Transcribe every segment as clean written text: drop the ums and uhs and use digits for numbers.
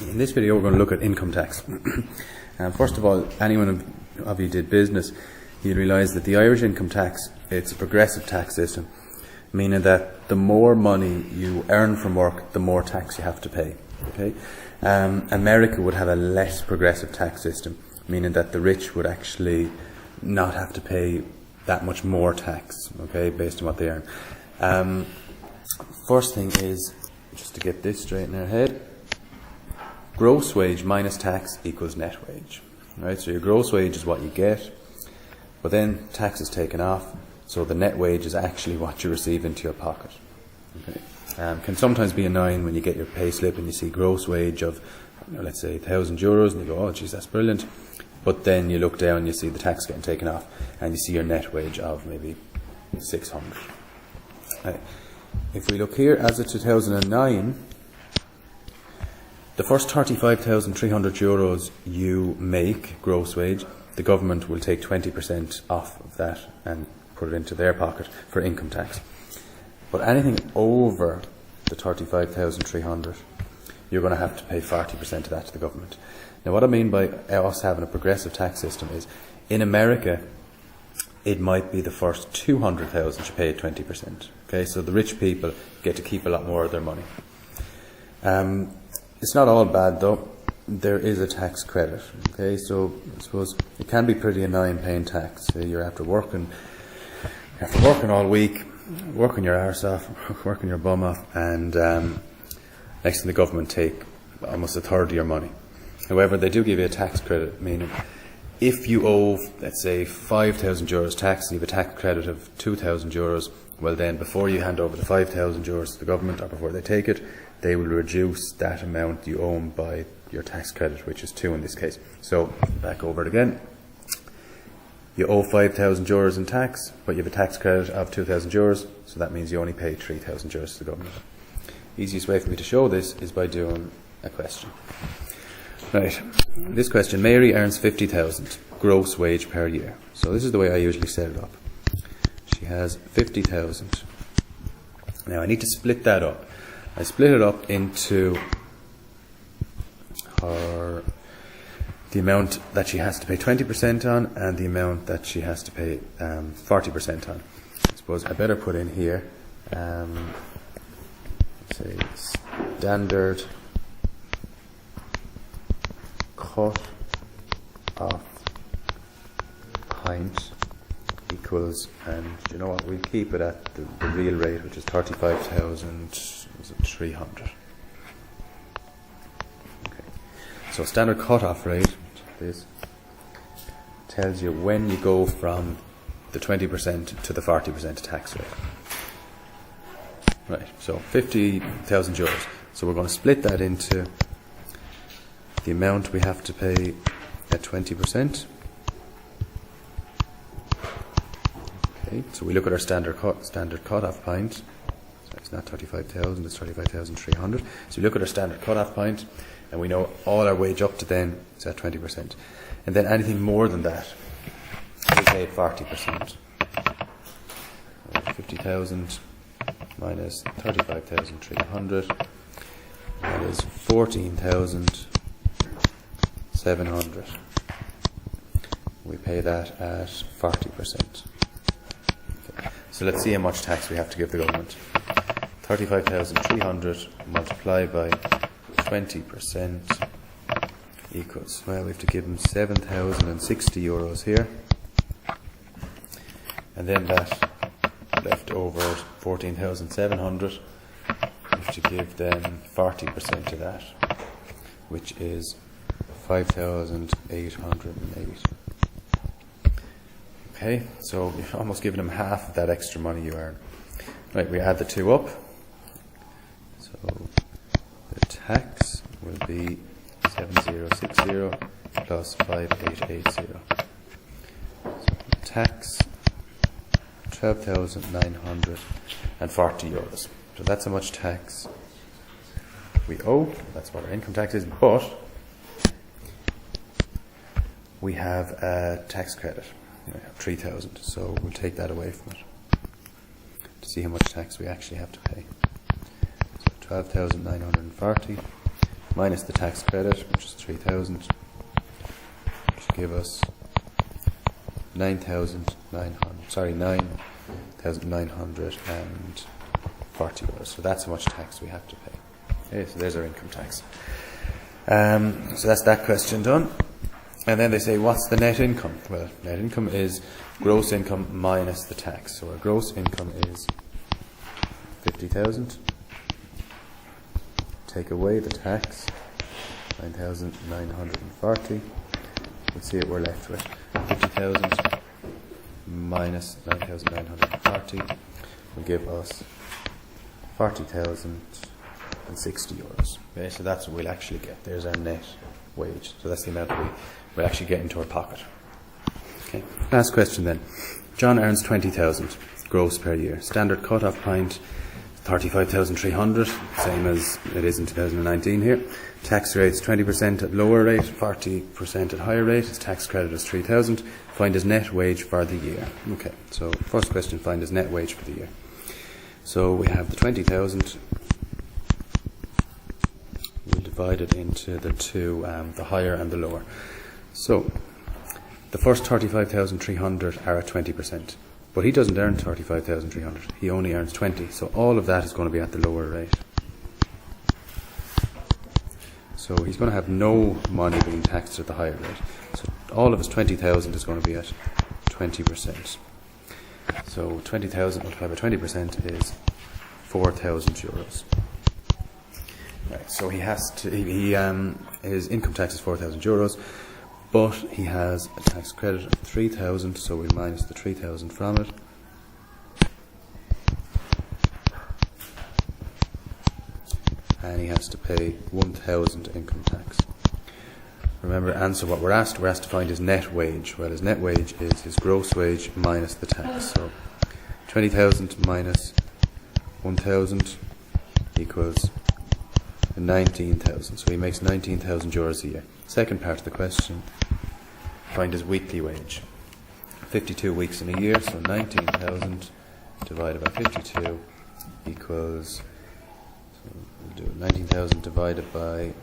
In this video we're going to look at income tax. First of all, anyone of you did business, you'll realise that the Irish income tax, it's a progressive tax system, meaning that the more money you earn from work, the more tax you have to pay. Okay? America would have a less progressive tax system, meaning that the rich would actually not have to pay that much more tax, okay, based on what they earn. First thing is, just to get this straight in our head, gross wage minus tax equals net wage. Right? So your gross wage is what you get, but then tax is taken off, so the net wage is actually what you receive into your pocket. Okay? Can sometimes be annoying when you get your pay slip and you see gross wage of, let's say, €1,000, and you go, oh geez, that's brilliant. But then you look down and you see the tax getting taken off, and you see your net wage of maybe 600. If we look here, as of 2009, the first €35,300 you make, gross wage, the government will take 20% off of that and put it into their pocket for income tax. But anything over the 35,300, you're going to have to pay 40% of that to the government. Now, what I mean by us having a progressive tax system is, in America, it might be the first 200,000 you pay at 20%. Okay, so the rich people get to keep a lot more of their money. It's not all bad though. There is a tax credit. Okay, so I suppose it can be pretty annoying paying tax. You're after working all week, working your arse off, working your bum off, and next thing the government take almost a third of your money. However, they do give you a tax credit, meaning if you owe, let's say, €5,000 tax, and you have a tax credit of €2,000, well then, before you hand over the €5,000 to the government, or before they take it, they will reduce that amount you owe by your tax credit, which is 2 in this case. So, back over it again. You owe €5,000 in tax, but you have a tax credit of €2,000, so that means you only pay €3,000 to the government. Easiest way for me to show this is by doing a question. Right, this question, Mary earns 50,000 gross wage per year. So this is the way I usually set it up. She has 50,000. Now I need to split that up. I split it up into the amount that she has to pay 20% on and the amount that she has to pay 40% on. I suppose I better put in here, say standard cut off pint equals, and you know what, we'll keep it at the real rate, which is 35,300. Okay. So standard cut-off rate, this tells you when you go from the 20% to the 40% tax rate. Right, so €50,000. So we're going to split that into the amount we have to pay at 20%. Okay, so we look at our standard cut-off point. So it's not 35,000, it's 35,300. So we look at our standard cut-off point, and we know all our wage up to then is at 20%. And then anything more than that, we pay 40%. 50,000 minus 35,300, that is 14,700. We pay that at 40%. Okay. So let's see how much tax we have to give the government. 35,300 multiplied by 20% equals, well, we have to give them €7,060 here. And then that left over 14,700, we have to give them 40% of that, which is 5,808. Okay, so you've almost given them half of that extra money you earn. Right, we add the two up. So the tax will be 7,060 plus 5,880. So tax €12,940. So that's how much tax we owe. That's what our income tax is, but we have a tax credit, 3,000. So we'll take that away from it to see how much tax we actually have to pay. So 12,940 minus the tax credit, which is 3,000, which will give us 9,940 euros. So that's how much tax we have to pay. Okay, so there's our income tax. So that's that question done. And then they say, what's the net income? Well, net income is gross income minus the tax. So our gross income is 50,000. Take away the tax, 9,940. Let's see what we're left with. 50,000 minus 9,940 will give us 40,060 euros. Okay, so that's what we'll actually get. There's our net wage. So that's the amount that we'll actually get into our pocket. Okay. Last question then. John earns 20,000 gross per year. Standard cut-off point 35,300, same as it is in 2019 here. Tax rates 20% at lower rate, 40% at higher rate. His tax credit is 3,000. Find his net wage for the year. Okay, so first question, find his net wage for the year. So we have the 20,000. We divide it into the two, the higher and the lower. So the first 35,300 are at 20%. But he doesn't earn 35,300. He only earns 20. So all of that is going to be at the lower rate. So he's going to have no money being taxed at the higher rate. So all of his 20,000 is going to be at 20%. So 20,000 multiplied by 20% is 4,000 euros. Right. So he has to. His income tax is 4,000 euros. But he has a tax credit of 3,000, so we minus the 3,000 from it. And he has to pay 1,000 income tax. Remember, answer what we're asked. We're asked to find his net wage. Well, his net wage is his gross wage minus the tax. So 20,000 minus 1,000 equals 19,000. So he makes 19,000 euros a year. Second part of the question, find his weekly wage. 52 weeks in a year, so 19,000 divided by 52 equals, so we'll do 19,000 divided by,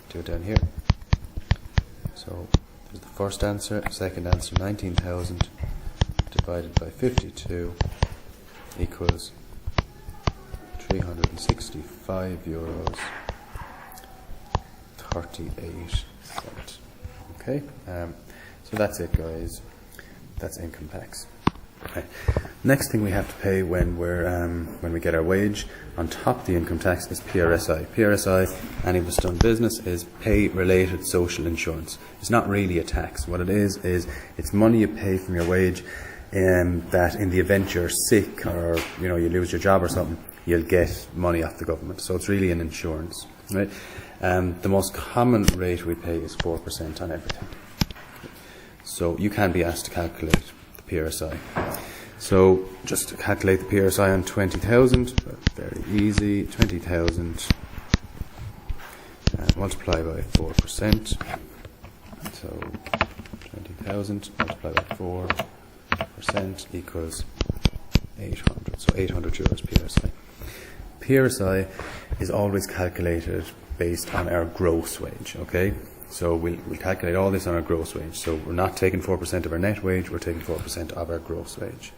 do it down here. So there's the first answer. Second answer, 19,000 divided by 52 equals 365 euros 38 cents. Okay, so that's it, guys. That's income tax. Okay. Next thing we have to pay when we get our wage on top of the income tax is PRSI. PRSI, any of us done business, is pay-related social insurance. It's not really a tax. What it is it's money you pay from your wage, that in the event you're sick or you lose your job or something, you'll get money off the government. So it's really an insurance, right? The most common rate we pay is 4% on everything. So you can be asked to calculate the PRSI. So just to calculate the PRSI on 20,000, very easy. 20,000 multiply by 4%. So 20,000 multiplied by 4% equals 800. So 800 euros PRSI. PRSI is always calculated based on our gross wage, okay? So we'll calculate all this on our gross wage. So we're not taking 4% of our net wage, we're taking 4% of our gross wage.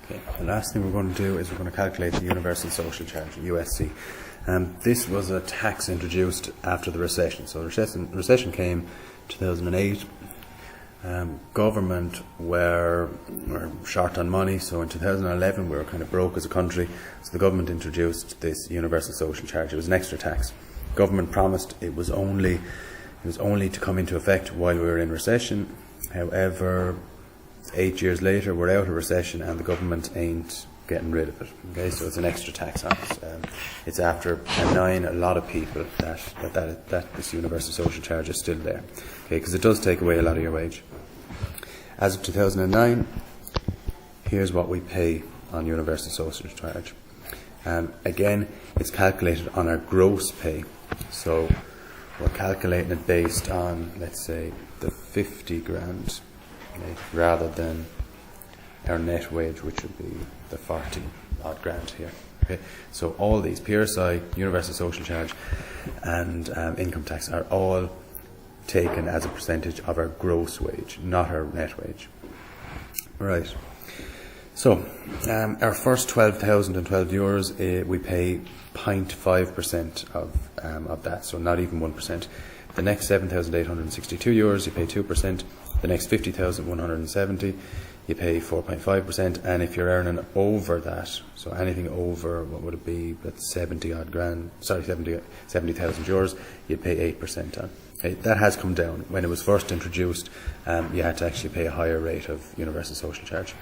Okay. The last thing we're going to do is we're going to calculate the Universal Social Charge, USC. This was a tax introduced after the recession. So the recession came 2008. Government were short on money, so in 2011 we were kind of broke as a country. So the government introduced this Universal Social Charge. It was an extra tax. Government promised it was only to come into effect while we were in recession. However, 8 years later we're out of recession and the government ain't getting rid of it. Okay, so it's an extra tax on us. It's after annoying a lot of people that this Universal Social Charge is still there. Okay, because it does take away a lot of your wage. As of 2009, here's what we pay on Universal Social Charge. Again, it's calculated on our gross pay. So we're calculating it based on, let's say, the 50 grand, okay, rather than our net wage, which would be the 40 odd grand here. Okay, so all these PRSI, universal social charge, and income tax are all taken as a percentage of our gross wage, not our net wage. Right. So our first €12,012, we pay 0.5% of that, so not even 1%. The next €7,862, you pay 2%. The next 50,170, you pay 4.5%. And if you're earning over that, so anything over, what would it be? That's 70,000 euros, you'd pay 8% on. Okay, that has come down. When it was first introduced, you had to actually pay a higher rate of universal social charge.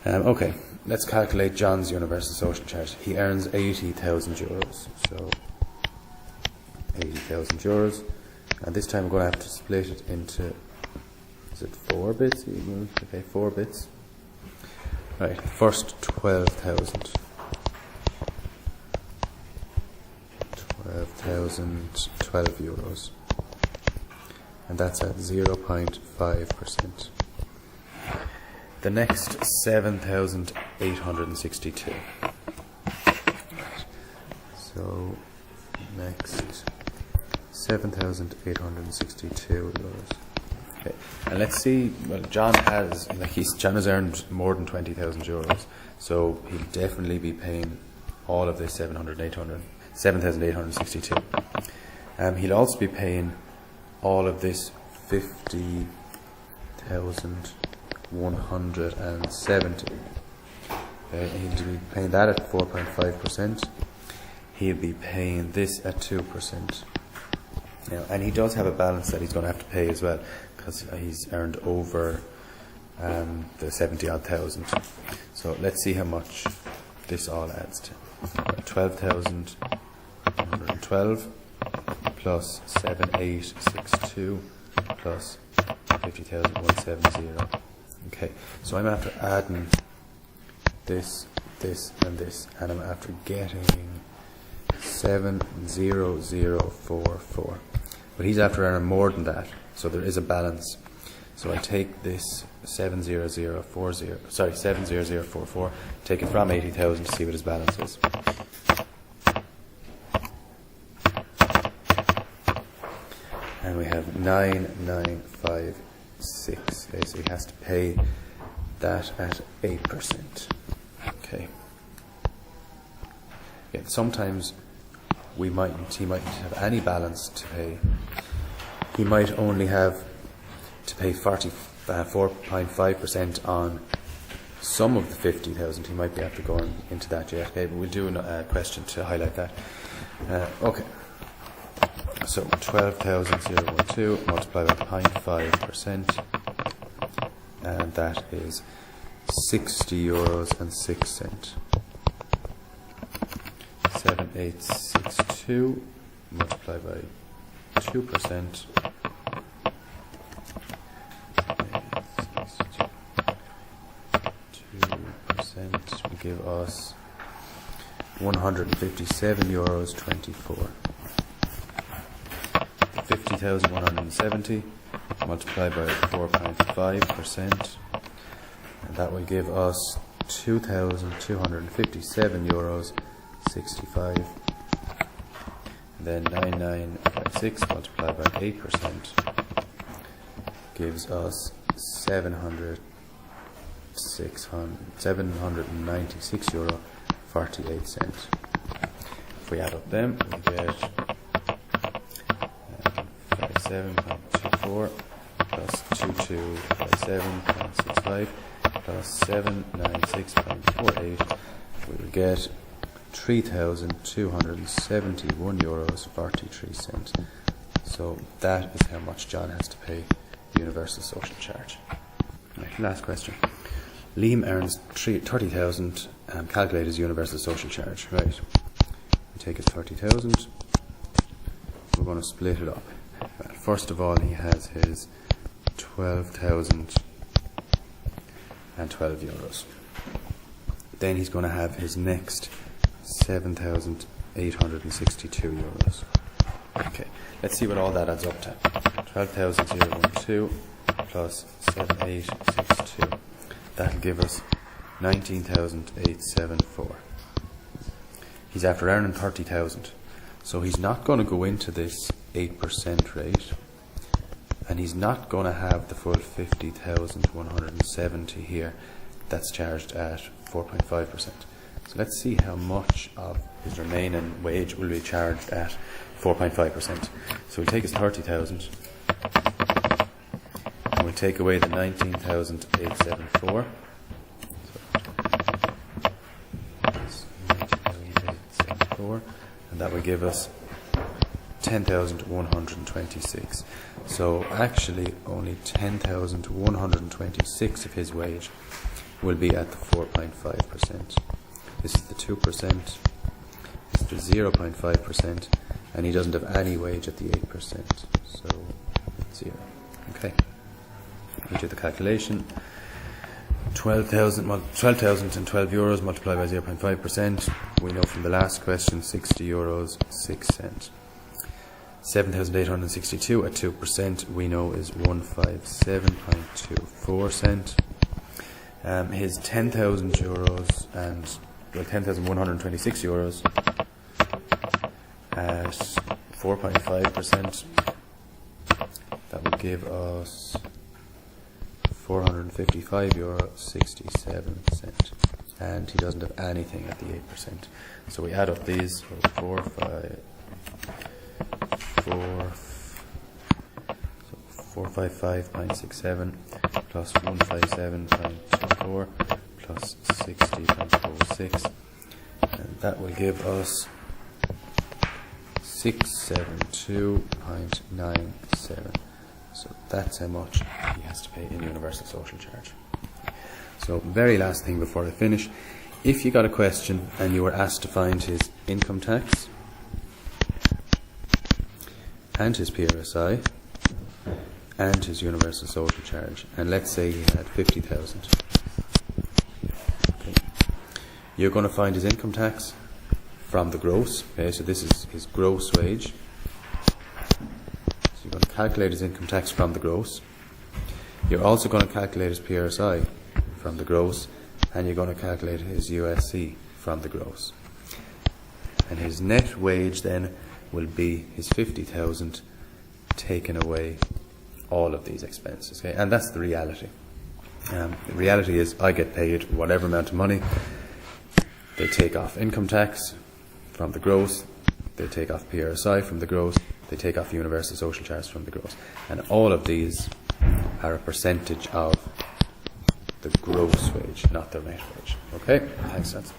Okay, let's calculate John's universal social charge. He earns 80,000 euros. So 80,000 euros. And this time we're going to have to split it into, is it 4 bits? Okay, 4 bits. Right, first 12,000. 12,012 euros. And that's at 0.5%. The next 7,862. So next 7,862 euros. Okay, and let's see. Well, John has earned more than 20,000 euros, so he'll definitely be paying all of this 7,862. He'll also be paying all of this 50,170. He'll be paying that at 4.5%. He'll be paying this at 2%. And he does have a balance that he's going to have to pay as well, because he's earned over the 70-odd thousand. So let's see how much this all adds to. 12,112 plus 7,862 plus 50,170. Okay, so I'm after adding this, and this, and I'm after getting 7,044. But he's after earning more than that, so there is a balance. So I take this 7,044, take it from 80,000 to see what his balance is. And we have 9,956. Okay, so he has to pay that at 8%. Okay. Yeah, sometimes he mightn't have any balance to pay. He might only have to pay 4.5% on some of the 50,000. He might be after going into that yet. Okay, but we'll do a question to highlight that. Okay. So 12,012 multiplied by 0.5%, and that is €60.06. 7,862 multiplied by 2%. 2% will give us €157.24. 50,170 multiplied by 4.5%, and that will give us €2,257.65. Then 9,956 multiplied by 8% gives us €796.48. If we add up them, we get 57.24 plus 2257.65 plus 796.48. We will get €3,271.43. So that is how much John has to pay the universal social charge. Right, last question. Liam earns 30,000 and calculate his universal social charge. Right. We take his 30,000. We're going to split it up. First of all, he has his 12,012 euros. Then he's going to have his next 7,862 euros. Okay, let's see what all that adds up to. 12,012 plus 7,862. That'll give us 19,874. he's after earning 30,000. So he's not going to go into this 8% rate, and he's not going to have the full 50,170 here that's charged at 4.5%. So let's see how much of his remaining wage will be charged at 4.5%. So we'll take his 30,000 and we'll take away the 19,874. And that will give us 10,126. So actually only 10,126 of his wage will be at the 4.5%. This is the 2%, this is the 0.5%, and he doesn't have any wage at the 8%. So 0. Okay. We do the calculation. 12,012 euros multiplied by 0.5%. We know from the last question, 60 euros 6 cents. 7,862 at 2%, we know is 157.24 cents. His 10,000 euros and 10,126 euros at 4.5%. That would give us €455.67, and he doesn't have anything at the 8%. So we add up these: 455.67 plus 157.24 plus 60.06, and that will give us 672.97. So that's how much he has to pay in universal social charge. So very last thing before I finish, if you got a question and you were asked to find his income tax and his PRSI and his universal social charge, and let's say he had 50,000, okay, you're going to find his income tax from the gross. Okay, so this is his gross wage. You're going to calculate his income tax from the gross. You're also going to calculate his PRSI from the gross, and you're going to calculate his USC from the gross. And his net wage then will be his 50,000 taken away all of these expenses. Okay? And that's the reality. The reality is I get paid whatever amount of money. They take off income tax from the gross, they take off PRSI from the gross, they take off universal social charge from the gross, and all of these are a percentage of the gross wage, not the net wage. Okay, thanks, that's